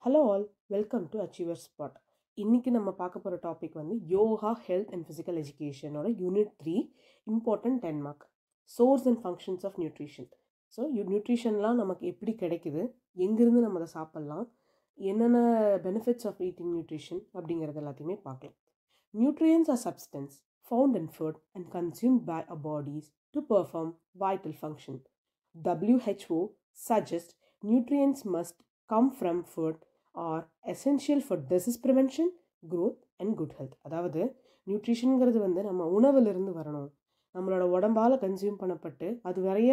Hello all, welcome to Achiever Spot. இன்றைக்கி நம்ம பார்க்க போகிற டாபிக் வந்து யோகா ஹெல்த் அண்ட் ஃபிசிக்கல் எஜுகேஷனோட unit 3 important 10 mark source and functions of nutrition. So நியூட்ரிஷன்லாம் நமக்கு எப்படி கிடைக்குது, எங்கேருந்து நம்ம அதை சாப்பிட்லாம், என்னென்ன பெனிஃபிட்ஸ் ஆஃப் ஈட்டிங் நியூட்ரிஷன் அப்படிங்கிறது எல்லாத்தையுமே பார்க்கலாம். Nutrients are substance found in food and consumed by a body's to perform vital function. WHO suggests nutrients must come from food are essential for disease prevention, growth and good health. அதாவது நியூட்ரிஷனுங்கிறது வந்து நம்ம உணவுலேருந்து வரணும், நம்மளோட உடம்பால் consume பண்ணப்பட்டு அது நிறைய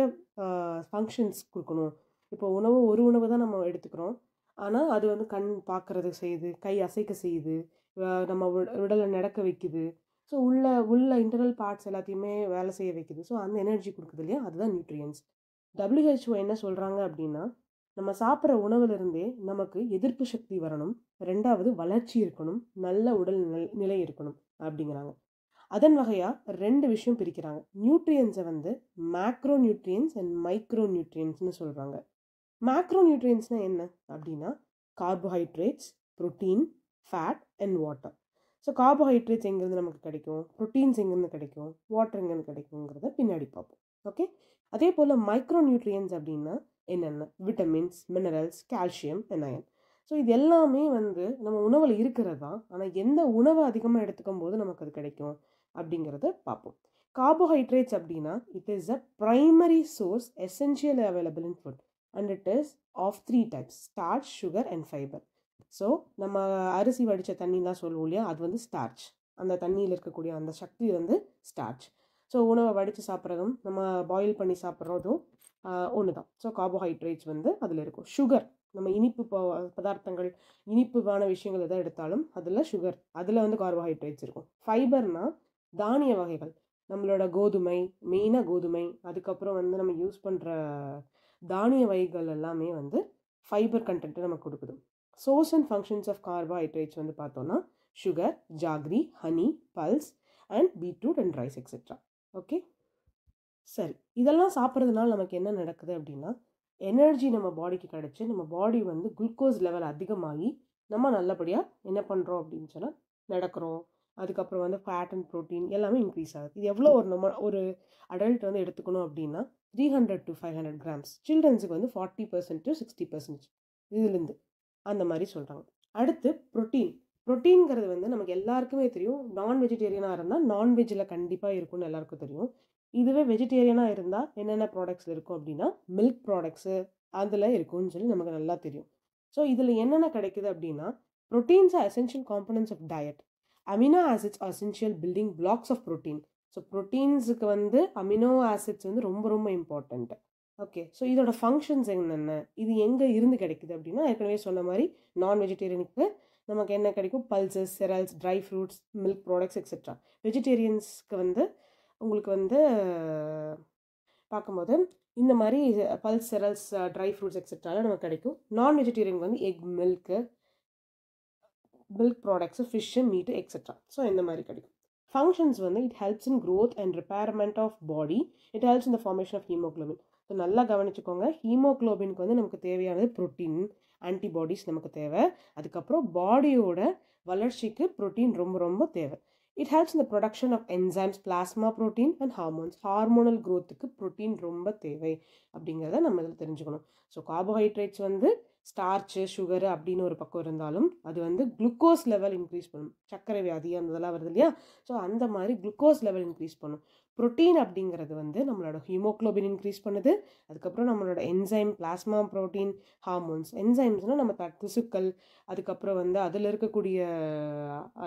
functions கொடுக்கணும். இப்போ ஒரு உணவு தான் நம்ம எடுத்துக்கிறோம், ஆனால் அது வந்து கண் பார்க்குறது செய்யுது, கை அசைக்க செய்யுது, நம்ம உடலை நடக்க வைக்குது. ஸோ உள்ள இன்டர்னல் பார்ட்ஸ் எல்லாத்தையுமே வேலை செய்ய வைக்குது. ஸோ அந்த எனர்ஜி கொடுக்குது இல்லையா, அதுதான் நியூட்ரியன்ஸ். WHO என்ன சொல்கிறாங்க அப்படின்னா, நம்ம சாப்பிட்ற உணவுலேருந்தே நமக்கு எதிர்ப்பு சக்தி வரணும், ரெண்டாவது வளர்ச்சி இருக்கணும், நல்ல உடல் நிலை இருக்கணும் அப்படிங்கிறாங்க. அதன் வகையாக 2 விஷயம் பிரிக்கிறாங்க. நியூட்ரியன்ஸை வந்து மேக்ரோ நியூட்ரியன்ஸ் அண்ட் மைக்ரோ நியூட்ரியன்ஸ்னு சொல்கிறாங்க. மேக்ரோ நியூட்ரியன்ஸ்னால் என்ன அப்படின்னா, carbohydrates, protein, fat and water. So carbohydrates எங்கேருந்து நமக்கு கிடைக்கும், ப்ரோட்டீன்ஸ் எங்கேருந்து கிடைக்கும், வாட்டர் எங்கேருந்து கிடைக்குங்கிறத பின்னாடி பார்ப்போம். ஓகே, அதே போல் மைக்ரோ நியூட்ரியன்ஸ் அப்படின்னா என்னென்ன, vitamins, minerals, calcium and iron. So இது எல்லாமே வந்து நம்ம உணவில் இருக்கிறது தான், ஆனால் எந்த உணவை அதிகமாக எடுத்துக்கும் போது நமக்கு அது கிடைக்கும் அப்படிங்கிறத பார்ப்போம். கார்போஹைட்ரேட்ஸ் அப்படின்னா it is a primary source essential available in food and it is of 3 types: starch, sugar and fibre. So நம்ம அரிசி வடித்த தண்ணிலாம் சொல்லுவோம் இல்லையா, அது வந்து ஸ்டார்ச். அந்த தண்ணியில் இருக்கக்கூடிய அந்த சக்தி வந்து ஸ்டார்ச். ஸோ உணவை வடித்து சாப்பிட்றதும் நம்ம பாயில் பண்ணி சாப்பிட்றதும் ஒன்று தான். ஸோ கார்போஹைட்ரேட்ஸ் வந்து அதில் இருக்கும். சுகர், நம்ம இனிப்பு பதார்த்தங்கள், இனிப்புவான விஷயங்கள் எதை எடுத்தாலும் அதில் சுகர், அதில் வந்து கார்போஹைட்ரேட்ஸ் இருக்கும். ஃபைபர்னால் தானிய வகைகள், நம்மளோட கோதுமை, மெயினாக கோதுமை, அதுக்கப்புறம் வந்து நம்ம யூஸ் பண்ணுற தானிய வகைகள் எல்லாமே வந்து ஃபைபர் கண்டென்ட்டை நமக்கு கொடுக்குது. Source and functions of carbohydrates வந்து பார்த்தோன்னா sugar, jaggery, honey, pulse and beetroot and rice etcetera. Okay, சரி, இதெல்லாம் சாப்பிட்றதுனால நமக்கு என்ன நடக்குது அப்படின்னா, எனர்ஜி நம்ம பாடிக்கு கிடச்சி நம்ம பாடி வந்து குளுக்கோஸ் லெவல் அதிகமாகி நம்ம நல்லபடியாக என்ன பண்ணுறோம் அப்படின்னு சொன்னால் நடக்கிறோம். அதுக்கப்புறம் வந்து ஃபேட் அண்ட் ப்ரோட்டீன் எல்லாமே இன்க்ரீஸ் ஆகுது. இது எவ்வளோ ஒரு அடல்ட் வந்து எடுத்துக்கணும் அப்படின்னா 300 to 500 grams. சில்ட்ரன்ஸுக்கு வந்து 40% to 60% இதுலேருந்து அந்த மாதிரி சொல்கிறாங்க. அடுத்து ப்ரோட்டீன்ங்கிறது வந்து நமக்கு எல்லாருக்குமே தெரியும். நான் வெஜிடேரியனாக இருந்தால் நான்வெஜ்ஜில் கண்டிப்பாக இருக்கும்னு எல்லாருக்கும் தெரியும். இதுவே வெஜிடேரியனாக இருந்தால் என்னென்ன ப்ராடக்ட்ஸில் இருக்கும் அப்படின்னா மில்க் ப்ராடக்ட்ஸு அதில் இருக்கும்னு சொல்லி நமக்கு நல்லா தெரியும். ஸோ இதில் என்னென்ன கிடைக்குது அப்படின்னா, proteins are essential components of diet. Amino acids are essential building blocks of protein. So ப்ரோட்டீன்ஸுக்கு வந்து அமினோ ஆசிட்ஸ் வந்து ரொம்ப ரொம்ப இம்பார்ட்டண்ட்டு. ஓகே, ஸோ இதோட ஃபங்க்ஷன்ஸ் என்னென்ன, இது எங்கே இருந்து கிடைக்குது அப்படின்னா, ஏற்கனவே சொன்ன மாதிரி நான் வெஜிடேரியனுக்கு நமக்கு என்ன கிடைக்கும், pulses, cereals, dry fruits, milk products etcetera. வெஜிடேரியன்ஸ்க்கு வந்து உங்களுக்கு வந்து பார்க்கும்போது இந்த மாதிரி பல்ஸ், செரல்ஸ், ட்ரை ஃப்ரூட்ஸ் எக்ஸெட்ராலாம் நமக்கு கிடைக்கும். நான் வெஜிடேரியன் வந்து egg, milk products, fish, meat etcetera. So இந்த மாதிரி கிடைக்கும். ஃபங்க்ஷன்ஸ் வந்து it helps in growth and repairment of body. It helps in the formation of haemoglobin. So நல்லா கவனிச்சுக்கோங்க, ஹீமோக்ளோபினுக்கு வந்து நமக்கு தேவையானது ப்ரோட்டீன், ஆன்டிபாடிஸ் நமக்கு தேவை. அதுக்கப்புறம் பாடியோட வளர்ச்சிக்கு ப்ரோட்டீன் ரொம்ப ரொம்ப தேவை. It helps in the production of enzymes, plasma protein and hormones. Hormonal க்ரோத்துக்கு ப்ரோட்டீன் ரொம்ப தேவை அப்படிங்கிறத நம்ம இதில் தெரிஞ்சுக்கணும். ஸோ கார்போஹைட்ரேட்ஸ் வந்து ஸ்டார்ச்சு, சுகரு அப்படின்னு ஒரு பக்கம் இருந்தாலும் அது வந்து குளுக்கோஸ் லெவல் இன்க்ரீஸ் பண்ணும். சர்க்கரை வியாதி அந்த இதெல்லாம் வருது இல்லையா, ஸோ அந்த மாதிரி குளுக்கோஸ் லெவல் இன்க்ரீஸ் பண்ணும். ப்ரோட்டீன் அப்படிங்கிறது வந்து நம்மளோட ஹீமோக்ளோபின் இன்க்ரீஸ் பண்ணுது. அதுக்கப்புறம் நம்மளோட என்சைம், பிளாஸ்மா ப்ரோட்டீன், ஹார்மோன்ஸ். என்சைம்ஸ்னால் நம்ம திசுக்கள், அதுக்கப்புறம் வந்து அதில் இருக்கக்கூடிய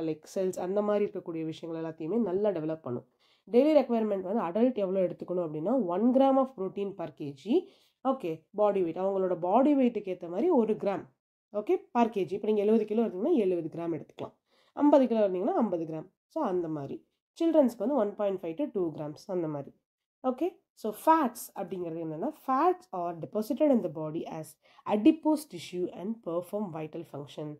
லைக் செல்ஸ், அந்த மாதிரி இருக்கக்கூடிய விஷயங்கள் எல்லாத்தையுமே நல்லா டெவலப் பண்ணும். டெய்லி ரெக்குவயர்மெண்ட் வந்து அடல்ட் எவ்வளோ எடுத்துக்கணும் அப்படின்னா 1 gram of protein per KG. Okay, body weight, அவங்களோட பாடி வெயிட்டுக்கு ஏற்ற மாதிரி 1 gram ஓகே பர் கேஜி. இப்போ நீங்கள் 70 கிலோ இருந்தீங்கன்னா 70 கிராம் எடுத்துக்கலாம், 50 கிலோ இருந்தீங்கன்னா 50 கிராம். ஸோ அந்த மாதிரி சில்ட்ரன்ஸ்க்கு வந்து 1.5 to 2 grams அந்த மாதிரி. ஓகே, ஸோ ஃபேட்ஸ் அப்படிங்கிறது என்னென்னா, fats are deposited in the body as adipose tissue and perform vital function.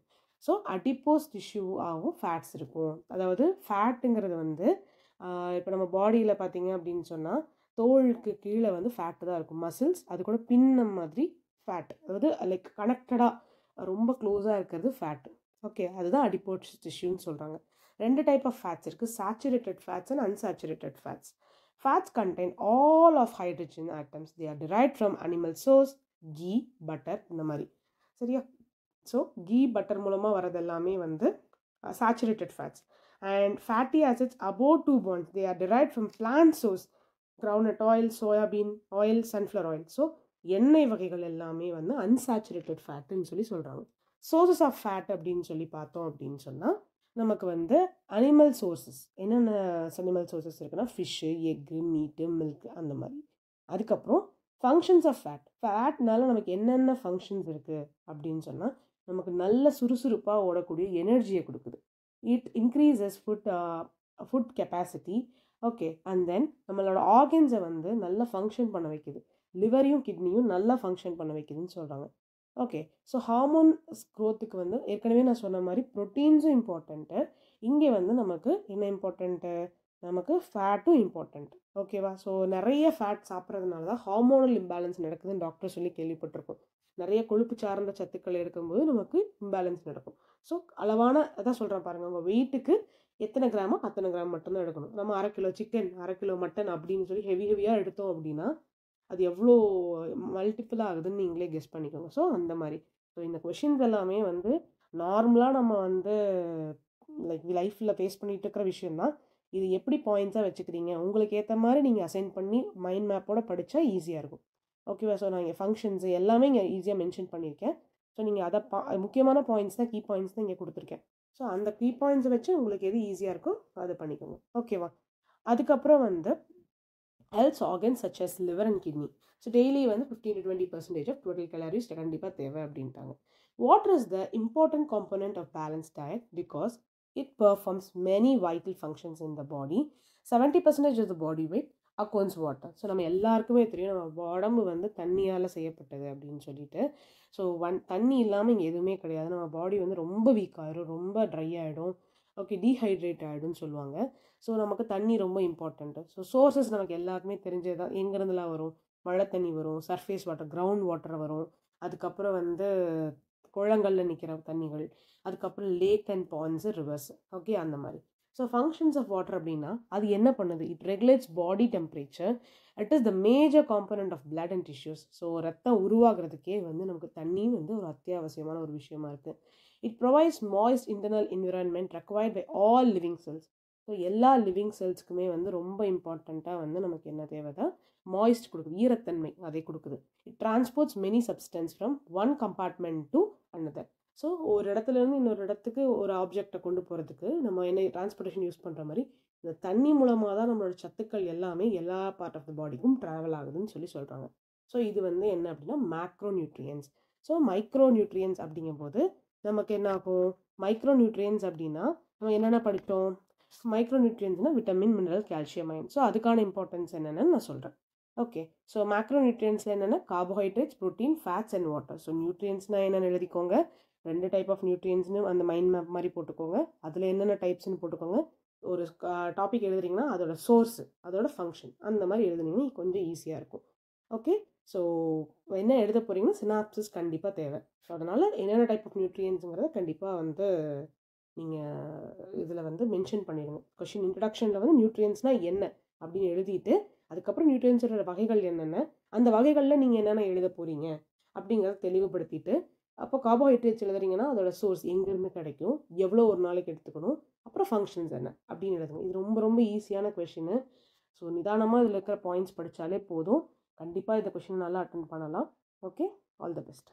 So adipose டிஷ்யூவாகவும் ஃபேட்ஸ் இருக்கும். அதாவது ஃபேட்டுங்கிறது வந்து இப்போ நம்ம பாடியில் பார்த்தீங்க அப்படின்னு சொன்னால் தோலுக்கு கீழே வந்து ஃபேட்டு தான் இருக்கும், மசில்ஸ், அது கூட பின்ன மாதிரி ஃபேட், அதாவது லைக் கனெக்டடாக ரொம்ப க்ளோஸாக இருக்கிறது ஃபேட்டு. ஓகே, அதுதான் அடிப்போஸ் டிஷ்யூன்னு சொல்கிறாங்க. 2 டைப் ஆஃப் ஃபேட்ஸ் இருக்குது, saturated fats and unsaturated fats. Fats contain all of hydrogen atoms. They are derived from animal source, ghee, butter, இந்த மாதிரி. சரியா? ஸோ கீ பட்டர் மூலமாக வரது எல்லாமே வந்து saturated fats. And fatty acids above 2 bonds, they are derived from plant source, groundnut oil, soybean oil, sunflower oil. So எண்ணெய் வகைகள் எல்லாமே வந்து அன்சாச்சுரேட்டட் ஃபேட்டுன்னு சொல்கிறாங்க. சோர்சஸ் ஆஃப் ஃபேட் அப்படின்னு சொல்லி பார்த்தோம் அப்படின்னு சொன்னால் நமக்கு வந்து அனிமல் சோர்சஸ், என்னென்ன அனிமல் சோர்சஸ் இருக்குன்னா ஃபிஷ்ஷு, எக்கு, மீட்டு, மில்க், அந்த மாதிரி. அதுக்கப்புறம் ஃபங்க்ஷன்ஸ் ஆஃப் ஃபேட். ஃபேட்னால நமக்கு என்னென்ன ஃபங்க்ஷன்ஸ் இருக்குது அப்படின்னு சொன்னால் நமக்கு நல்ல சுறுசுறுப்பாக ஓடக்கூடிய எனர்ஜியை கொடுக்குது. It increases food capacity. Okay, and then நம்மளோட ஆர்கன்ஸை வந்து நல்லா ஃபங்க்ஷன் பண்ண வைக்குது. லிவரையும் கிட்னியும் நல்லா ஃபங்க்ஷன் பண்ண வைக்குதுன்னு சொல்கிறாங்க. ஓகே, ஸோ ஹார்மோன்ஸ் க்ரோத்துக்கு வந்து ஏற்கனவே நான் சொன்ன மாதிரி ப்ரோட்டீன்ஸும் இம்பார்ட்டண்ட்டு. இங்கே வந்து நமக்கு என்ன இம்பார்ட்டண்ட்டு, நமக்கு ஃபேட்டும் இம்பார்ட்டண்ட். ஓகேவா? ஸோ நிறைய ஃபேட் சாப்பிட்றதுனால தான் ஹார்மோனல் இம்பேலன்ஸ் நடக்குதுன்னு டாக்டர் சொல்லி கேள்விப்பட்டிருக்கோம். நிறைய கொழுப்பு சார்ந்த சத்துக்கள் எடுக்கும்போது நமக்கு இம்பேலன்ஸ் நடக்கும். ஸோ அளவான, அதான் சொல்கிறேன் பாருங்கள், உங்கள் வெயிட்டுக்கு எத்தனை கிராமோ அத்தனை கிராம் மட்டும்தான் எடுக்கணும். நம்ம 1/2 கிலோ சிக்கன், 1/2 கிலோ மட்டன் அப்படின்னு சொல்லி ஹெவியாக எடுத்தோம் அப்படின்னா அது எவ்வளோ மல்டிபிள் ஆகுதுன்னு நீங்களே கெஸ் பண்ணிக்கோங்க. ஸோ அந்த மாதிரி. ஸோ இந்த கொஷின்ஸ் எல்லாமே வந்து நார்மலாக நம்ம வந்து லைஃப்பில் ஃபேஸ் பண்ணிகிட்டு இருக்கிற விஷயந்தான். இது எப்படி பாயிண்ட்ஸாக வச்சுக்கிறீங்க, உங்களுக்கு ஏற்ற மாதிரி நீங்கள் அசைன் பண்ணி மைண்ட் மேப்போட படித்தா ஈஸியாக இருக்கும். ஓகேவா? ஸோ நான் இங்கே ஃபங்க்ஷன்ஸு எல்லாமே இங்கே ஈஸியாக மென்ஷன் பண்ணியிருக்கேன். ஸோ நீங்கள் அதை முக்கியமான பாயிண்ட்ஸ் தான், கீ பாயிண்ட்ஸ் தான் இங்கே கொடுத்துருக்கேன். ஸோ அந்த கீ பாயிண்ட்ஸை வச்சு உங்களுக்கு எது ஈஸியாக இருக்கோ அதை பண்ணிக்கோங்க. ஓகேவா? அதுக்கப்புறம் வந்து health organs such as liver and kidney. So daily வந்து 15 to 20% of total calories கண்டிப்பாக தேவை அப்படின்ட்டாங்க. Water is the important component of balanced diet because it performs many vital functions in the body. 70% of the body weight accounts water. So நம்ம எல்லாருக்குமே தெரியும் நம்ம உடம்பு வந்து தண்ணியால் செய்யப்பட்டது அப்படின்னு சொல்லிட்டு. ஸோ தண்ணி இல்லாமல் இங்கே எதுவுமே கிடையாது. நம்ம பாடி வந்து ரொம்ப வீக் ஆகிடும், ரொம்ப ட்ரை ஆகிடும், ஓகே, டீஹைட்ரேட் ஆகிடும்னு சொல்லுவாங்க. ஸோ நமக்கு தண்ணி ரொம்ப இம்பார்ட்டண்ட்டு. ஸோ சோர்ஸஸ் நமக்கு எல்லாருக்குமே தெரிஞ்சதான். எங்கேருந்துலாம் வரும்? மழை தண்ணி வரும், சர்ஃபேஸ் வாட்டர், கிரவுண்ட் வாட்டர் வரும், அதுக்கப்புறம் வந்து குளங்களில் நிற்கிற தண்ணிகள், அதுக்கப்புறம் lake and ponds, rivers. Okay, அந்த மாதிரி. ஸோ ஃபங்க்ஷன்ஸ் ஆஃப் வாட்டர் அப்படின்னா அது என்ன பண்ணுது? It regulates body temperature. It is the major component of blood and tissues. So ரத்தம் உருவாகிறதுக்கே வந்து நமக்கு தண்ணி வந்து ஒரு அத்தியாவசியமான ஒரு விஷயமா இருக்குது. It provides moist internal environment required by all living cells. So எல்லா லிவிங் செல்ஸ்க்குமே வந்து ரொம்ப இம்பார்ட்டண்ட்டாக வந்து நமக்கு என்ன தேவை தான்? மாய்ஸ்ட் கொடுக்குது, ஈரத்தன்மை அதை கொடுக்குது. It transports many substance from one compartment to another. So ஒரு இடத்துலேருந்து இன்னொரு இடத்துக்கு ஒரு ஆப்ஜெக்டை கொண்டு போகிறதுக்கு நம்ம என்ன டிரான்ஸ்போர்ட்டேஷன் யூஸ் பண்ணுற மாதிரி இந்த தண்ணி மூலமாக தான் நம்மளோட சத்துக்கள் எல்லாமே எல்லா பார்ட் ஆஃப் த பாடிக்கும் ட்ராவல் ஆகுதுன்னு சொல்கிறாங்க. ஸோ இது வந்து என்ன அப்படின்னா macro nutrients. So micro nutrients அப்படிங்கும்போது நமக்கு என்ன ஆகும்? மைக்ரோ நியூட்ரியன்ஸ் அப்படின்னா நம்ம என்னென்ன படித்தோம்? மைக்ரோ நியூட்ரியன்ஸ்னால் vitamin, mineral, calcium, iron. So அதுக்கான இம்பார்ட்டன்ஸ் என்னென்னு நான் சொல்கிறேன். ஓகே, ஸோ மேக்ரோ நியூட்ரியன்ஸில் என்னென்னா carbohydrates, protein, fats and water. So நியூட்ரியன்ஸ்னால் என்னென்னு எழுதிக்கோங்க. 2 டைப் ஆஃப் நியூட்ரியன்ஸ்னு அந்த மைண்ட் மேப் மாதிரி போட்டுக்கோங்க. அதில் என்னென்ன டைப்ஸ்னு போட்டுக்கோங்க. ஒரு டாபிக் எழுதுறீங்கன்னா அதோட சோர்ஸு, அதோட ஃபங்க்ஷன், அந்த மாதிரி எழுதுனீங்கன்னா கொஞ்சம் ஈஸியாக இருக்கும். ஓகே, ஸோ என்ன எழுத போகிறீங்கன்னா சினாப்சிஸ் கண்டிப்பாக தேவை. ஸோ அதனால் என்னென்ன டைப் ஆஃப் நியூட்ரியன்ஸுங்கிறத கண்டிப்பாக வந்து நீங்கள் இதில் வந்து மென்ஷன் பண்ணிடுங்க. கொஷின் இன்ட்ரடக்ஷனில் வந்து நியூட்ரியன்ஸ்னால் என்ன அப்படின்னு எழுதிட்டு அதுக்கப்புறம் நியூட்ரியன்ஸோட வகைகள் என்னென்ன, அந்த வகைகளில் நீங்கள் என்னென்ன எழுத போகிறீங்க அப்படிங்கிறத தெளிவுபடுத்திட்டு, அப்போ கார்போஹைட்ரேட்ஸ் எழுதுறீங்கன்னா அதோட சோர்ஸ் எங்கேருந்து கிடைக்கும், எவ்வளோ ஒரு நாளைக்கு எடுத்துக்கணும், அப்புறம் ஃபங்க்ஷன்ஸ் என்ன அப்படின்னு எழுதுங்க. இது ரொம்ப ரொம்ப ஈஸியான கொஷின்னு. ஸோ நிதானமாக இதில் இருக்கிற பாயிண்ட்ஸ் படித்தாலே போதும். கண்டிப்பாக இந்த கொஷின் நல்லா அட்டென்ட் பண்ணலாம். Okay, all the best.